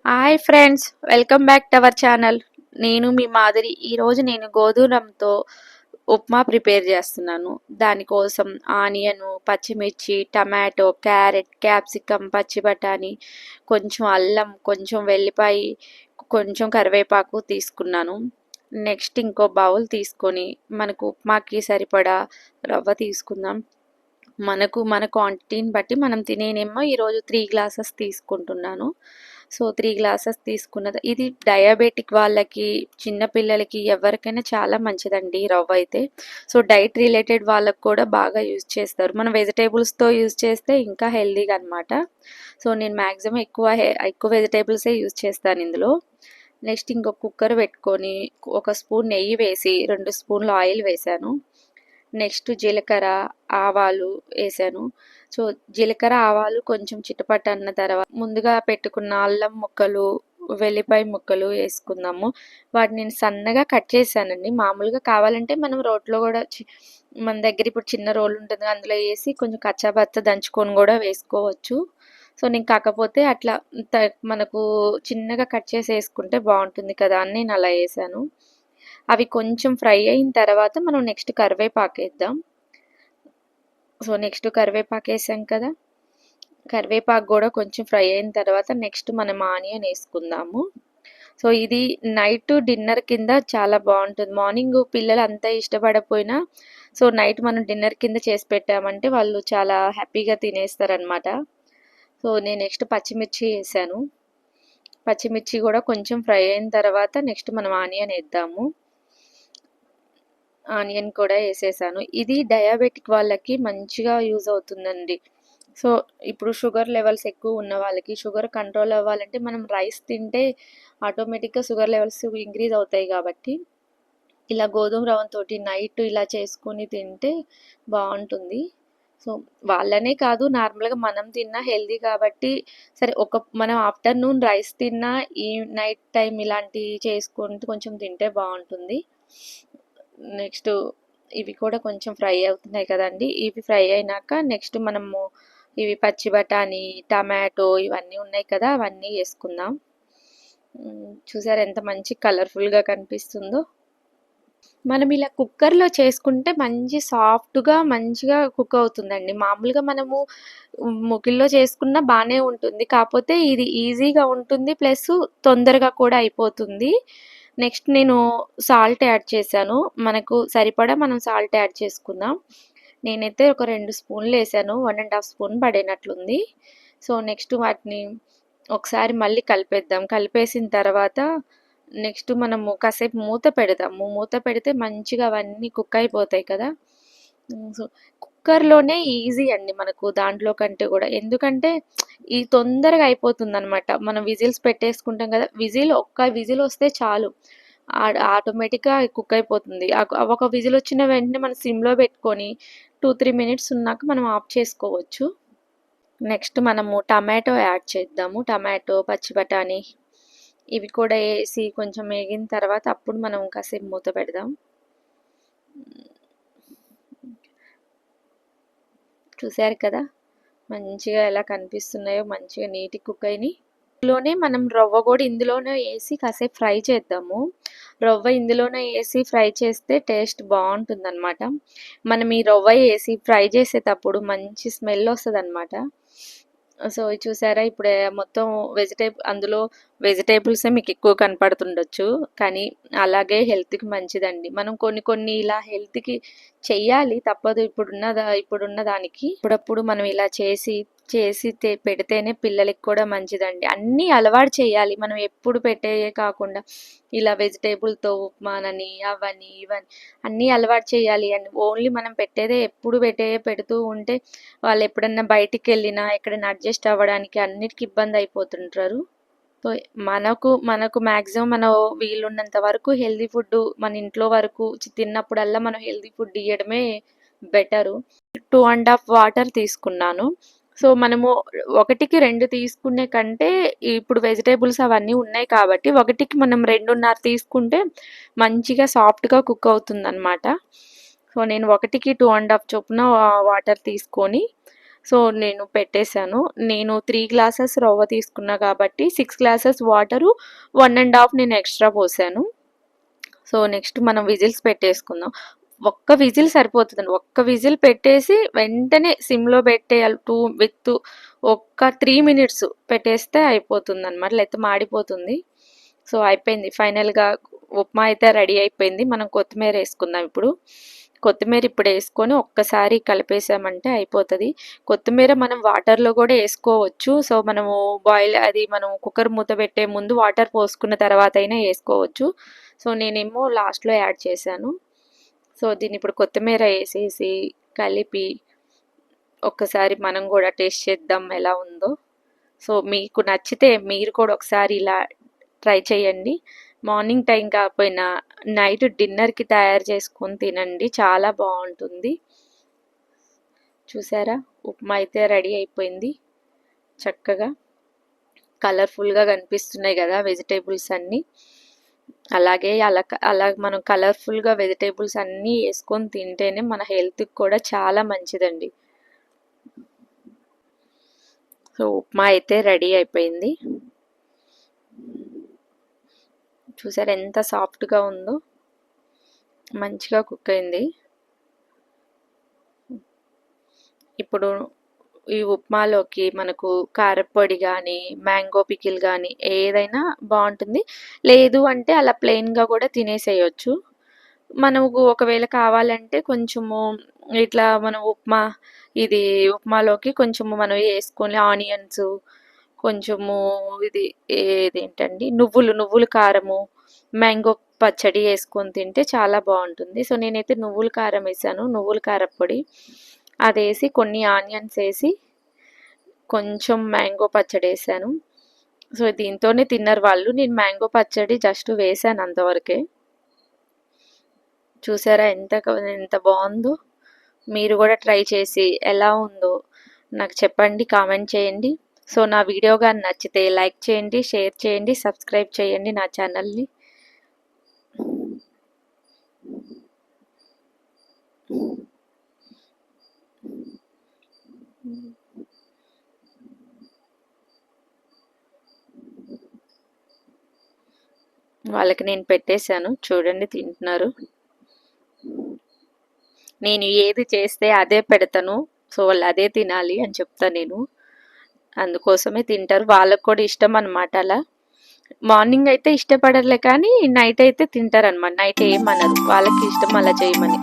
Hi friends, welcome back to our channel. నేను మీ మాదిరి. ఈరోజు నేను గోధుమతో ఉప్మా ప్రిపేర్ చేస్తున్నాను. దానికోసం ఆనియన్, పచ్చిమిర్చి, టమాటో, క్యారెట్, క్యాప్సికమ్, పచ్చి బఠానీ, కొంచెం అల్లం, కొంచెం వెల్లిపాయ, కొంచెం కరివేపాకు తీసుకున్నాను. నెక్స్ట్ ఇంకో బౌల్ తీసుకొని మనకు ఉప్మాకి సరిపడా రవ్వ తీసుకుందాం. మన క్వాంటిటీని బట్టి మనం తినేనేమో ఈరోజు 3 గ్లాసెస్ తీసుకుంటున్నాను. సో 3 గ్లాసెస్ తీసుకున్నది. ఇది డయాబెటిక్ వాళ్ళకి, చిన్నపిల్లలకి ఎవరికైనా చాలా మంచిదండి ఈ రవ్వ అయితే. సో డైట్ రిలేటెడ్ వాళ్ళకి కూడా బాగా యూజ్ చేస్తారు. మనం వెజిటేబుల్స్తో యూజ్ చేస్తే ఇంకా హెల్దీగా అనమాట. సో నేను మ్యాక్సిమం ఎక్కువ వెజిటేబుల్సే యూజ్ చేస్తాను ఇందులో. నెక్స్ట్ ఇంకొక కుక్కర్ పెట్టుకొని ఒక స్పూన్ నెయ్యి వేసి 2 స్పూన్లు ఆయిల్ వేసాను. నెక్స్ట్ జీలకర్ర, ఆవాలు వేసాను. సో జీలకర్ర, ఆవాలు కొంచెం చిటపట అన్న తర్వాత ముందుగా పెట్టుకున్న అల్లం ముక్కలు, వెల్లిపాయ ముక్కలు వేసుకుందాము. వాటిని నేను సన్నగా కట్ చేశానండి. మామూలుగా కావాలంటే మనం రోట్లో కూడా మన దగ్గర ఇప్పుడు చిన్న రోలు ఉంటుంది, అందులో వేసి కొంచెం కచ్చాబచ్చ దంచుకొని కూడా వేసుకోవచ్చు. సో నేను కాకపోతే అట్లా మనకు చిన్నగా కట్ చేసి వేసుకుంటే బాగుంటుంది కదా అని నేను అలా వేసాను. అవి కొంచెం ఫ్రై అయిన తర్వాత మనం నెక్స్ట్ కరివేపాకు వేద్దాం. సో నెక్స్ట్ కరివేపాకు వేసాం కదా, కరివేపాకు కూడా కొంచెం ఫ్రై అయిన తర్వాత నెక్స్ట్ మనం ఆనియన్ వేసుకుందాము. సో ఇది నైట్ డిన్నర్ కింద చాలా బాగుంటుంది. మార్నింగ్ పిల్లలు అంతా ఇష్టపడకపోయినా సో నైట్ మనం డిన్నర్ కింద చేసి పెట్టామంటే వాళ్ళు చాలా హ్యాపీగా తినేస్తారనమాట. సో నేను నెక్స్ట్ పచ్చిమిర్చి వేసాను. పచ్చిమిర్చి కూడా కొంచెం ఫ్రై అయిన తర్వాత నెక్స్ట్ మనం ఆనియన్ వేద్దాము. ఆనియన్ కూడా వేసేసాను. ఇది డయాబెటిక్ వాళ్ళకి మంచిగా యూజ్ అవుతుందండి. సో ఇప్పుడు షుగర్ లెవెల్స్ ఎక్కువ ఉన్న వాళ్ళకి షుగర్ కంట్రోల్ అవ్వాలంటే మనం రైస్ తింటే ఆటోమేటిక్గా షుగర్ లెవెల్స్ ఇంక్రీజ్ అవుతాయి కాబట్టి ఇలా గోధుమ రవ్వతోటి నైట్ ఇలా చేసుకొని తింటే బాగుంటుంది. సో వాళ్ళనే కాదు, నార్మల్గా మనం తిన్నా హెల్దీ కాబట్టి సరే మనం ఆఫ్టర్నూన్ రైస్ తిన్నా ఈ నైట్ టైం ఇలాంటివి చేసుకుంటూ కొంచెం తింటే బాగుంటుంది. నెక్స్ట్ ఇవి కూడా కొంచెం ఫ్రై అవుతున్నాయి కదండి. ఇవి ఫ్రై అయినాక నెక్స్ట్ మనము ఇవి పచ్చి బఠానీ, టమాటో ఇవన్నీ ఉన్నాయి కదా, అవన్నీ వేసుకుందాం. చూసారు ఎంత మంచి కలర్ఫుల్గా కనిపిస్తుందో. మనం ఇలా కుక్కర్లో చేసుకుంటే మంచి సాఫ్ట్గా మంచిగా కుక్ అవుతుందండి. మామూలుగా మనము ముగిల్లో చేసుకున్న బాగానే ఉంటుంది, కాకపోతే ఇది ఈజీగా ఉంటుంది ప్లస్ తొందరగా కూడా అయిపోతుంది. నెక్స్ట్ నేను సాల్ట్ యాడ్ చేశాను. మనకు సరిపడా మనం సాల్ట్ యాడ్ చేసుకుందాం. నేనైతే ఒక 2 స్పూన్లు వేసాను, 1.5 స్పూన్ పడినట్లుంది. సో నెక్స్ట్ వాటిని ఒకసారి మళ్ళీ కలిపేద్దాం. కలిపేసిన తర్వాత నెక్స్ట్ మనము కాసేపు మూత పెడదాము. మూత పెడితే మంచిగా అవన్నీ కుక్ అయిపోతాయి కదా. సో కుక్కర్లోనే ఈజీ అండి మనకు దాంట్లో కంటే కూడా, ఎందుకంటే ఇది తొందరగా అయిపోతుంది అనమాట. మనం విజిల్స్ పెట్టేసుకుంటాం కదా, ఒక్క విజిల్ వస్తే చాలు, ఆటోమేటిక్గా కుక్ అయిపోతుంది. ఒక విజిల్ వచ్చిన వెంటనే మనం సిమ్లో పెట్టుకొని 2-3 మినిట్స్ ఉన్నాక మనం ఆఫ్ చేసుకోవచ్చు. నెక్స్ట్ మనము టమాటో యాడ్ చేద్దాము. టమాటో, పచ్చి బఠానీ ఇవి కూడా వేసి కొంచెం వేగిన తర్వాత అప్పుడు మనం కాసేపు మూత పెడదాం. చూసారు కదా మంచిగా ఎలా కనిపిస్తున్నాయో, మంచిగా నీటి కుక్ అయినాయి. ఇందులోనే మనం రవ్వ కూడా ఇందులోనే వేసి కాసేపు ఫ్రై చేద్దాము. రవ్వ ఇందులోనే వేసి ఫ్రై చేస్తే టేస్ట్ బాగుంటుంది అనమాట. మనం ఈ రవ్వ వేసి ఫ్రై చేసేటప్పుడు మంచి స్మెల్ వస్తుంది అనమాట. సో చూసారా ఇప్పుడు మొత్తం అందులో వెజిటేబుల్సే మీకు ఎక్కువ కనపడుతుండొచ్చు, కానీ అలాగే హెల్త్కి మంచిదండి. మనం కొన్ని ఇలా హెల్త్కి చెయ్యాలి, తప్పదు. ఇప్పుడున్న దానికి ఇప్పుడప్పుడు మనం ఇలా చేసి పెడితేనే పిల్లలకి కూడా మంచిదండి. అన్నీ అలవాటు చేయాలి మనం, ఎప్పుడు పెట్టేయే కాకుండా ఇలా వెజిటేబుల్తో ఉప్మానని అవని ఇవని అన్నీ అలవాటు చేయాలి. అండ్ ఓన్లీ మనం పెట్టేదే ఎప్పుడు పెడుతూ ఉంటే వాళ్ళు ఎప్పుడన్నా బయటికి వెళ్ళినా ఎక్కడైనా అడ్జస్ట్ అవ్వడానికి అన్నిటికీ ఇబ్బంది అయిపోతుంటారు. సో మనకు మ్యాక్సిమం మనం వీలున్నంత వరకు హెల్దీ ఫుడ్ మన ఇంట్లో వరకు తిన్నప్పుడల్లా మనం హెల్దీ ఫుడ్ ఇవ్వడమే బెటరు. 2.5 వాటర్ తీసుకున్నాను. సో మనము 1కి 2 తీసుకునే కంటే ఇప్పుడు వెజిటేబుల్స్ అవన్నీ ఉన్నాయి కాబట్టి 1కి మనం 2.5 తీసుకుంటే మంచిగా సాఫ్ట్గా కుక్ అవుతుంది అనమాట. సో నేను 1కి 2.5 చొప్పున వాటర్ తీసుకొని సో నేను పెట్టేశాను. నేను 3 గ్లాసెస్ రవ్వ తీసుకున్నా కాబట్టి 6 గ్లాసెస్ వాటరు 1 ½ నేను ఎక్స్ట్రా పోసాను. సో నెక్స్ట్ మనం విజిల్స్ పెట్టేసుకుందాం. ఒక్క విజిల్ సరిపోతుందండి. ఒక్క విజిల్ పెట్టేసి వెంటనే సిమ్‌లో పెట్టేయాలి. ఒక్క 3 మినిట్స్ పెట్టేస్తే అయిపోతుందనమాట. లేకపోతే మాడిపోతుంది. సో అయిపోయింది. ఫైనల్‌గా ఉప్మా అయితే రెడీ అయిపోయింది. మనం కొత్తిమీర వేసుకుందాం ఇప్పుడు. కొత్తిమీర ఇప్పుడు వేసుకొని ఒక్కసారి కలిపేసామంటే అయిపోతుంది. కొత్తిమీర మనం వాటర్లో కూడా వేసుకోవచ్చు. సో మనము మనం కుక్కర్ మూత పెట్టే ముందు వాటర్ పోసుకున్న తర్వాత అయినా వేసుకోవచ్చు. సో నేనేమో లాస్ట్లో యాడ్ చేశాను. సో దీన్ని ఇప్పుడు కొత్తిమీర వేసేసి కలిపి ఒక్కసారి మనం కూడా టేస్ట్ చేద్దాం ఎలా ఉందో. సో మీకు నచ్చితే మీరు కూడా ఒకసారి ఇలా ట్రై చేయండి. మార్నింగ్ టైం కాకపోయినా నైట్ డిన్నర్కి తయారు చేసుకొని తినండి, చాలా బాగుంటుంది. చూసారా, ఉప్మా అయితే రెడీ అయిపోయింది. చక్కగా కలర్ఫుల్గా కనిపిస్తున్నాయి కదా వెజిటేబుల్స్ అన్నీ. అలా మనం కలర్ఫుల్గా వెజిటేబుల్స్ అన్నీ వేసుకొని తింటేనే మన హెల్త్కి కూడా చాలా మంచిదండి. సో ఉప్మా అయితే రెడీ అయిపోయింది. చూసారా ఎంత సాఫ్ట్గా ఉందో, మంచిగా కుక్ అయింది. ఇప్పుడు ఈ ఉప్మాలోకి మనకు కారపొడి కానీ మ్యాంగో పికిల్ కానీ ఏదైనా బాగుంటుంది. లేదు అంటే అలా ప్లెయిన్గా కూడా తినేసేయచ్చు. మనకు ఒకవేళ కావాలంటే కొంచెము ఇట్లా మనం ఉప్మాలోకి కొంచెము మనం వేసుకొని ఆనియన్స్, కొంచెము ఏదేంటండి నువ్వులు కారము, మ్యాంగో పచ్చడి వేసుకొని తింటే చాలా బాగుంటుంది. సో నేనైతే నువ్వుల కారం వేసాను, నువ్వుల కారపొడి అది వేసి కొన్ని ఆనియన్స్ వేసి కొంచెం మ్యాంగో పచ్చడి వేసాను. సో దీంతోనే తిన్నారు వాళ్ళు. నేను మ్యాంగో పచ్చడి జస్ట్ వేసాను అంతవరకే. చూసారా ఎంత బాగుందో. మీరు కూడా ట్రై చేసి ఎలా ఉందో నాకు చెప్పండి, కామెంట్ చేయండి. సో నా వీడియో కానీ నచ్చితే లైక్ చేయండి, షేర్ చేయండి, సబ్స్క్రైబ్ చేయండి నా ఛానల్ని. వాళ్ళకి నేను పెట్టేశాను, చూడండి తింటున్నారు. నేను ఏది చేస్తే అదే పెడతాను, సో వాళ్ళు అదే తినాలి అని చెప్తాను నేను. అందుకోసమే తింటారు, వాళ్ళకు కూడా ఇష్టం అనమాట. అలా మార్నింగ్ అయితే ఇష్టపడరులే కానీ నైట్ అయితే తింటారనమాట. నైట్ ఏమనరు, వాళ్ళకి ఇష్టం అలా చేయమని.